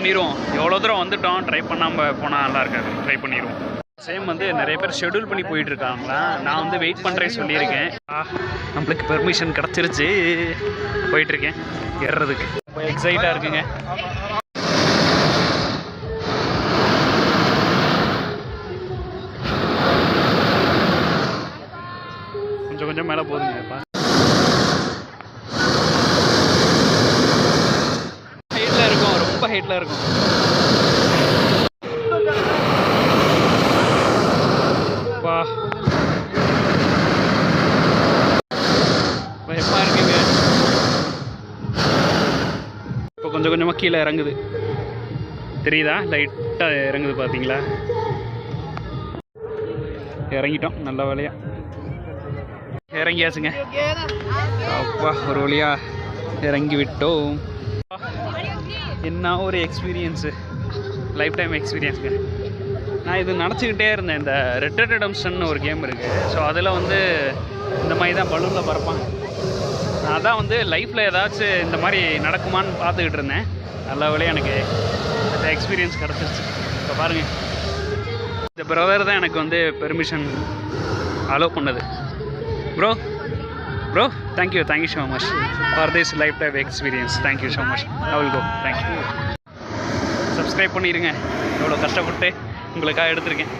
பண்ணிடுவோம். எவ்வளோ தூரம் வந்துட்டோம், ட்ரை பண்ணாமல் போனால் நல்லா இருக்காது. ட்ரை பண்ணிடுவோம். சேம் வந்து நிறைய பேர் ஷெடியூல் பண்ணி போயிட்டு இருக்காங்களா. நான் வந்து வெயிட் பண்ணுறேன்னு சொல்லியிருக்கேன். நம்மளுக்கு பெர்மிஷன் கிடச்சிருச்சு. போயிட்டுருக்கேன் ஏறுறதுக்கு. ரொம்ப எக்ஸைட்டாக இருக்குங்க. கொஞ்சம் கொஞ்சம் மேலே போகுதுங்க. ஹைட்டில் இருக்கும், ரொம்ப ஹைட்டில் இருக்கும். வா பயமாக இருக்குங்க. இப்போ கொஞ்சம் கொஞ்சமாக கீழே இறங்குது. தெரியுதா? லைட்டாக இறங்குது பார்த்தீங்களா? இறங்கிட்டோம். நல்ல வேலையா இறங்கியாச்சுங்க. அப்பா ஒரு வழியா இறங்கி விட்டோம். என்ன ஒரு எக்ஸ்பீரியன்ஸு, லைஃப் டைம் எக்ஸ்பீரியன்ஸுங்க. நான் இது நினச்சிக்கிட்டே இருந்தேன். இந்த ரெட் டெட் ரெடெம்ப்ஷன் ஒரு கேம் இருக்குது. ஸோ அதில் வந்து இந்த மாதிரி தான் பலூனில் பறப்பாங்க. நான் அதான் வந்து லைஃப்பில் ஏதாச்சும் இந்த மாதிரி நடக்குமான்னு பார்த்துக்கிட்டு இருந்தேன். நல்ல வேலையாக எனக்கு அந்த எக்ஸ்பீரியன்ஸ் கிடச்சிருச்சு. இப்போ பாருங்கள், இந்த பிரதர் தான் எனக்கு வந்து பெர்மிஷன் அலோவ் பண்ணது. Bro, thank you so much for this lifetime experience. Thank you so much. I will go. Thank you. Subscribe பண்ணிடுங்க. எவ்வளோ கஷ்டப்பட்டு உங்களுக்காக எடுத்திருக்கேன்.